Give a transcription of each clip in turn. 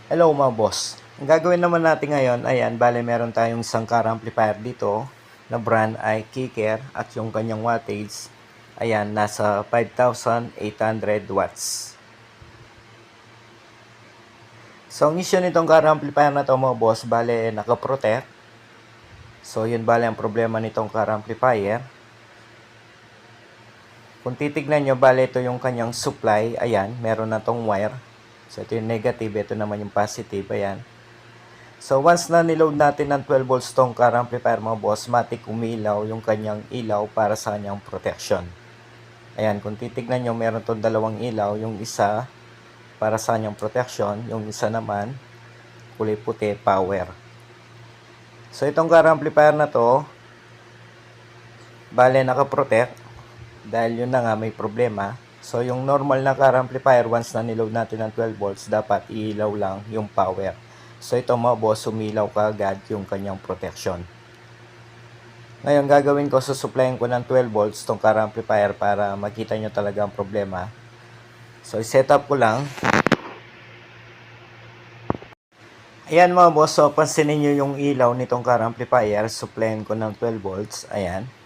Hello mga boss. Ang gagawin naman natin ngayon, ayan, bale meron tayong isang car amplifier dito na brand ay Kicker at yung kanyang wattage, ayan, nasa 5,800 watts. So, ang issue nitong car amplifier na to mga boss, bale nakaprotect. So, yun bale ang problema nitong car amplifier. Kung titignan nyo, bale ito yung kanyang supply, ayan, meron na tong wire. So, ito yung negative, ito naman yung positive, ayan. So, once na niload natin ng 12 volts tong car amplifier mga boss, matik umilaw yung kanyang ilaw para sa kanyang protection. Ayan, kung titignan nyo, meron tong dalawang ilaw. Yung isa para sa kanyang protection, yung isa naman kulay puti, power. So, itong car amplifier na to, bale nakaprotect dahil yun na nga may problema. So, yung normal na car amplifier, once na niload natin ng 12 volts, dapat ilaw lang yung power. So, ito mga boss, sumilaw kaagad yung kanyang protection. Ngayon, gagawin ko, susuplayin ko ng 12 volts tong car amplifier para makita nyo talaga ang problema. So, i-set up ko lang. Ayan mga boss, so pansinin nyo yung ilaw nitong car amplifier. Suplayin ko ng 12 volts. Ayan.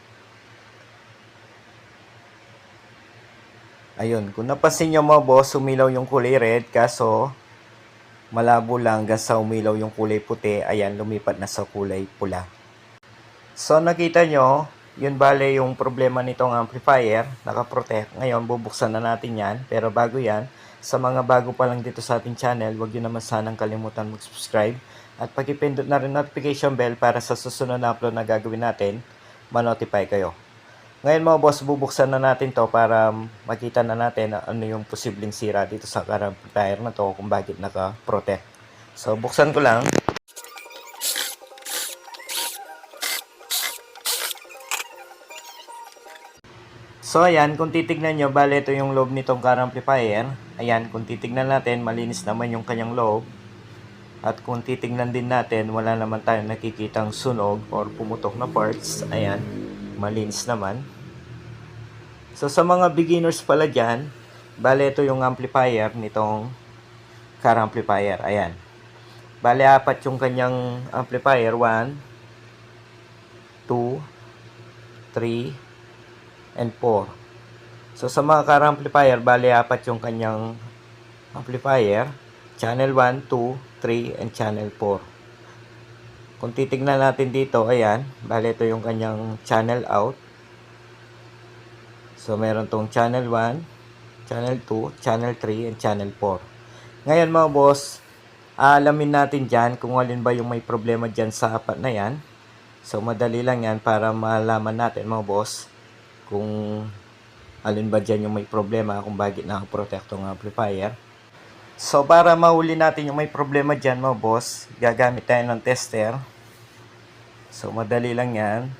Ayun, kung napansin nyo mga boss, sumilaw yung kulay red, kaso malabo lang hanggang sa umilaw yung kulay puti. Ayan, lumipat na sa kulay pula. So, nakita nyo, yun bale yung problema nitong amplifier, nakaprotect. Ngayon, bubuksan na natin yan. Pero bago yan, sa mga bago pa lang dito sa ating channel, huwag nyo naman sanang kalimutan mag-subscribe. At pag-ipindot na rin notification bell para sa susunod na upload na gagawin natin, ma-notify kayo. Ngayon mga boss, bubuksan na natin to para makita na natin ano yung posibleng sira dito sa car amplifier na to kung bakit naka-protect. So, buksan ko lang. So, ayan, kung titignan nyo, bale ito yung loob nitong car amplifier. Ayan, kung titignan natin, malinis naman yung kanyang loob. At kung titignan din natin, wala naman tayong nakikitang sunog or pumutok na parts. Ayan, malinis naman. So, sa mga beginners pala dyan, bale ito yung amplifier nitong car amplifier. Ayan. Bale, apat yung kanyang amplifier. 1, 2, 3, and 4. So, sa mga car amplifier, bale apat yung kanyang amplifier. Channel 1, 2, 3, and channel 4. Kung titignan natin dito, ayan, bale ito yung kanyang channel out. So, meron tong channel 1, channel 2, channel 3, and channel 4. Ngayon mga boss, aalamin natin dyan kung alin ba yung may problema dyan sa apat na yan. So, madali lang yan para malaman natin mga boss kung alin ba dyan yung may problema, kung bakit nakaprotect tong amplifier. So, para mahuli natin yung may problema dyan mga boss, gagamit tayo ng tester. So, madali lang yan.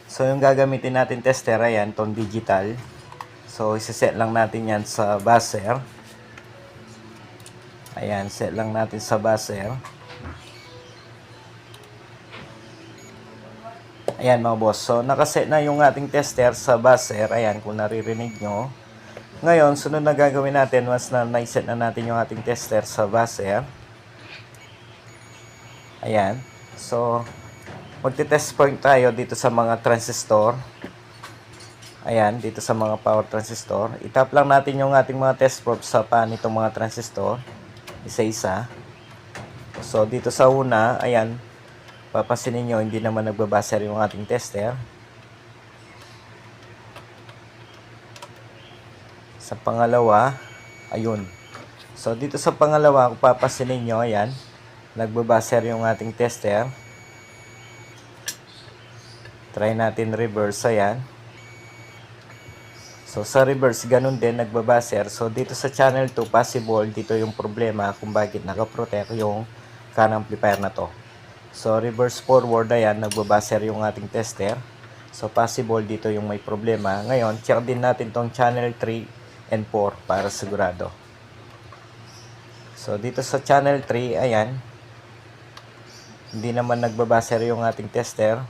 So, yung gagamitin natin tester, ayan, itong digital. So, isa-set lang natin yan sa buzzer. Ayan, set lang natin sa buzzer. Ayan mga boss. So, nakaset na yung ating tester sa buzzer. Ayan, kung naririnig nyo. Ngayon, sunod na gagawin natin once na naiset na natin yung ating tester sa buzzer. Ayan. So, magte-test point tayo dito sa mga transistor. Ayan, dito sa mga power transistor. Itap lang natin yung ating mga test probe sa paan nitong mga transistor. Isa-isa. So, dito sa una, ayan, papansinin nyo, hindi naman nagbabaser yung ating tester. Sa pangalawa, ayun. So, dito sa pangalawa, kung papansinin nyo, ayan, nagbabaser yung ating tester. Try natin reverse, ayan. So, sa reverse, ganun din, nagbabaser. So, dito sa channel 2, possible, dito yung problema kung bakit nakaprotect yung car amplifier na to. So, reverse forward, ayan, nagbabaser yung ating tester. So, possible, dito yung may problema. Ngayon, check din natin tong channel 3 and 4 para sigurado. So, dito sa channel 3, ayan, hindi naman nagbabaser yung ating tester.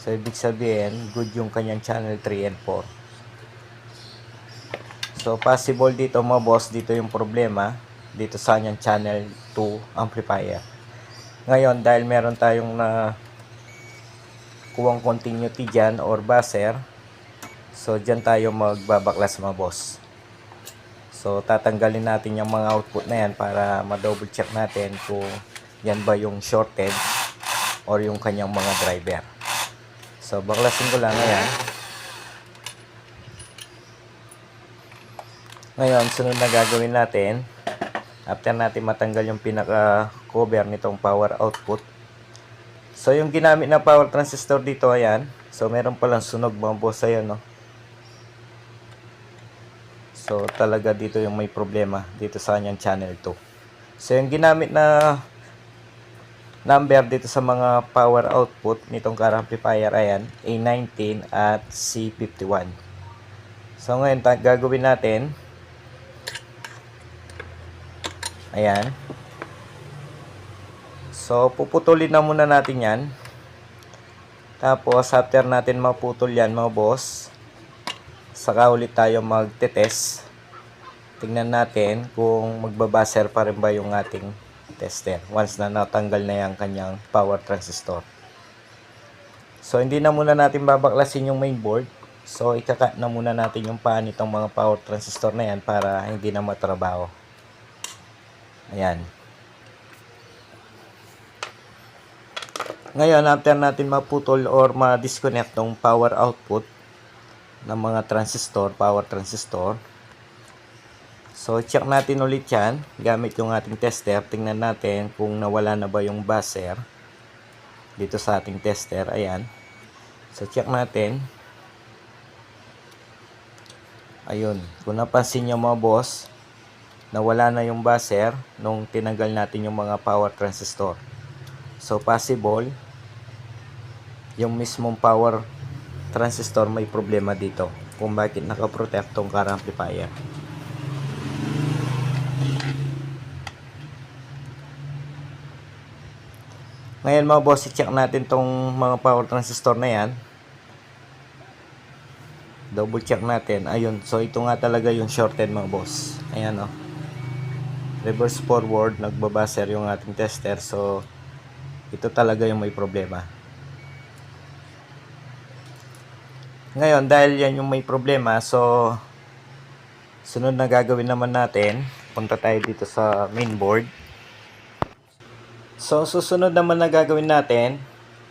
So, ibig sabihin, good yung kanyang channel 3 and 4. So, possible dito mga boss, dito yung problema. dito sa kanyang channel 2 amplifier. Ngayon, dahil meron tayong na kuwang continuity dyan or buzzer, so dyan tayo magbabaklas mga boss. So tatanggalin natin yung mga output na yan para ma-double check natin kung yan ba yung shorted or yung kanyang mga driver. So baklasin ko lang yan. Ngayon, sunod na gagawin natin, after natin matanggal yung pinaka cover nitong power output. So yung ginamit na power transistor dito, ayan. So meron palang sunog mga boss, ayan, no. So talaga dito yung may problema dito sa kanyang channel 2. So yung ginamit na number dito sa mga power output nitong car amplifier, ayan, A19 at C51. So ngayon gagawin natin, ayan. So puputulin na muna natin yan. Tapos after natin maputol yan mga boss, saka ulit tayo magte-test. Tingnan natin kung magbabaser pa rin ba yung ating tester once na natanggal na yung kanyang power transistor. So hindi na muna natin babaklasin yung mainboard. So ikakat na muna natin yung paa nitong mga power transistor na yan para hindi na matrabaho. Ayan. Ngayon, after natin maputol or ma-disconnect ng power output ng mga transistor, power transistor, so check natin ulit yan gamit yung ating tester. Tingnan natin kung nawala na ba yung buzzer dito sa ating tester. Ayan. So check natin. Ayun. Kung napansin nyo mga boss, nawala na yung buzzer nung tinanggal natin yung mga power transistor. So possible yung mismong power transistor may problema dito kung bakit nakaprotect tong car amplifier. Ngayon mga boss, i-check natin tong mga power transistor na yan. Double check natin. Ayun, so ito nga talaga yung shorted mga boss. Ayan, o. Reverse forward, nagbabaser yung ating tester. So ito talaga yung may problema. Ngayon, dahil yan yung may problema, so sunod na gagawin naman natin, punta tayo dito sa mainboard. So susunod naman na gagawin natin,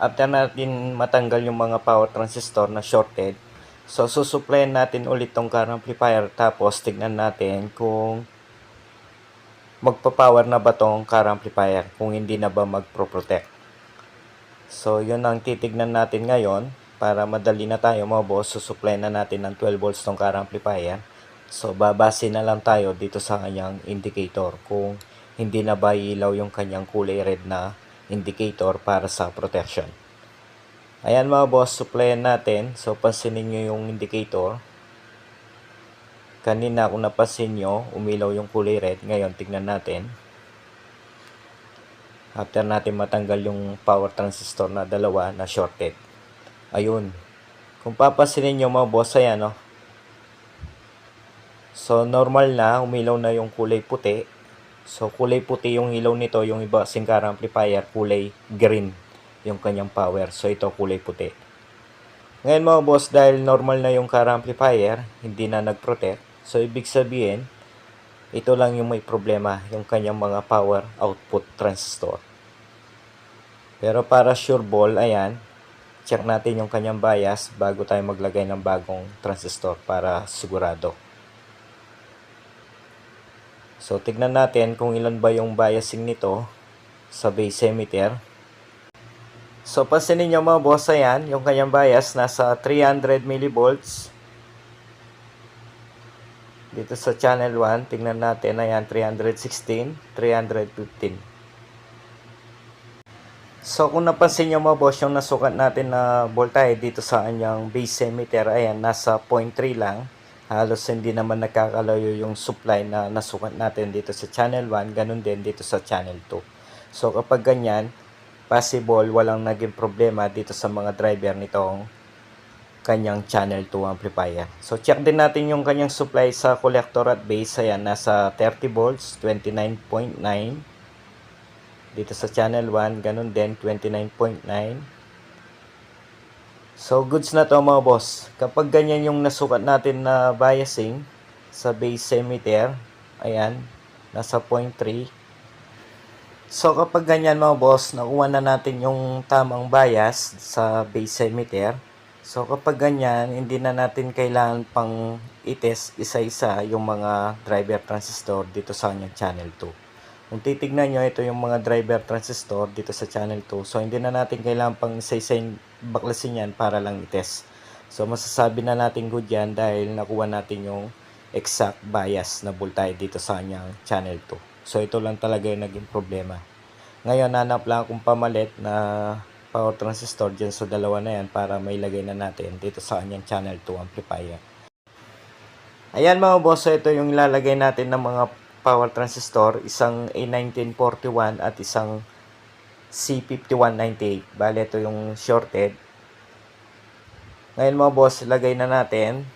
after natin matanggal yung mga power transistor na shorted, so susuplayan natin ulit tong car amplifier, tapos tignan natin kung magpa-power na ba tong car amplifier, kung hindi na ba magpro-protect. So yun ang titignan natin ngayon. Para madali na tayo mga boss, susupply na natin ng 12 volts tong car amplifier. So babase na lang tayo dito sa kanyang indicator kung hindi na ba ilaw yung kanyang kulay red na indicator para sa protection. Ayan mga boss, supplyan natin. So pansinin nyo yung indicator. Kanina kung napansin nyo, umilaw yung kulay red. Ngayon tignan natin. After natin matanggal yung power transistor na dalawa na shorted. Ayun. Kung papansinin nyo mga boss, ayan, no? So normal na, umilaw na yung kulay puti. So kulay puti yung ilaw nito, yung iba kasing car amplifier, kulay green yung kanyang power. So ito kulay puti. Ngayon mga boss, dahil normal na yung car amplifier, hindi na nag-protect. So ibig sabihin, ito lang yung may problema, yung kanyang mga power output transistor. Pero para sure ball, ayan, check natin yung kanyang bias bago tayo maglagay ng bagong transistor para sigurado. So tignan natin kung ilan ba yung biasing nito sa base emitter. So pansinin nyo mga boss, ayan, yung kanyang bias nasa 300 millivolts. Dito sa channel 1, tignan natin, ayan, 316, 315. So kung napansin nyo mga boss, yung nasukat natin na voltahe dito sa kanyang base emitter, ayan, nasa 0.3 lang. Halos hindi naman nakakalayo yung supply na nasukat natin dito sa channel 1, ganun din dito sa channel 2. So kapag ganyan, possible walang naging problema dito sa mga driver nitong kanyang channel 2 amplifier. So check din natin yung kanyang supply sa collector at base. Ayan, nasa 30 volts, 29.9. Dito sa channel 1, ganun din, 29.9. So goods na to mga boss. Kapag ganyan yung nasukat natin na biasing sa base emitter, ayan, nasa 0.3. So kapag ganyan mga boss, nakuha na natin yung tamang bias sa base emitter. So kapag ganyan, hindi na natin kailangan pang i-test isa-isa yung mga driver transistor dito sa kanyang channel 2. Kung titignan nyo, ito yung mga driver transistor dito sa channel 2. So hindi na natin kailangan pang isa-isa baklasin yan para lang i-test. So masasabi na natin good yan dahil nakuha natin yung exact bias na voltage dito sa kanyang channel 2. So ito lang talaga yung naging problema. Ngayon nanap lang akong pamalit na power transistor dyan sa dalawa na yan para may lagay na natin dito sa kanyang channel 2 amplifier. Ayan mga boss, so ito yung ilalagay natin ng mga power transistor, isang A1941 at isang C5198. Bale ito yung shorted. Ngayon mga boss, lagay na natin.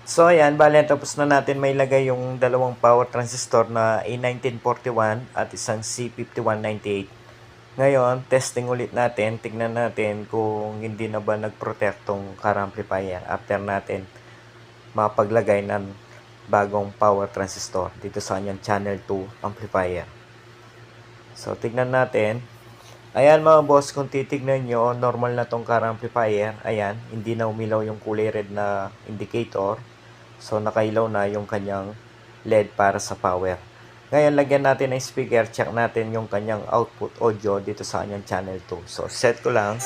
So ayan, bale tapos na natin may lagay yung dalawang power transistor na A1941 at isang C5198. Ngayon, testing ulit natin, tignan natin kung hindi na ba nag-protect tong car amplifier after natin mapaglagay ng bagong power transistor dito sa kanyang channel 2 amplifier. So tignan natin. Ayan mga boss, kung titignan nyo, normal na tong car amplifier. Ayan, hindi na umilaw yung kulay red na indicator. So nakailaw na yung kanyang LED para sa power. Ngayon lagyan natin ng speaker, check natin yung kanyang output audio dito sa kanyang channel 2. So set ko lang.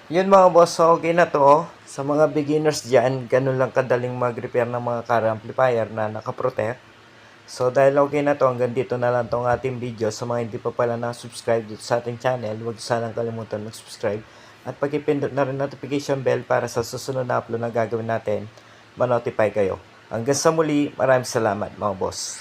Yun mga boss, so okay na to. Sa mga beginners dyan, ganun lang kadaling mag-repair ng mga car amplifier na nakaprotect. So dahil okay na to, hanggang dito na lang tong ating video. Sa mga hindi pa pala na-subscribe dito sa ating channel, huwag sanang kalimutan mag-subscribe. At pag-ipindot na rin notification bell para sa susunod na upload na gagawin natin, ma-notify kayo. Hanggang sa muli, maraming salamat mga boss.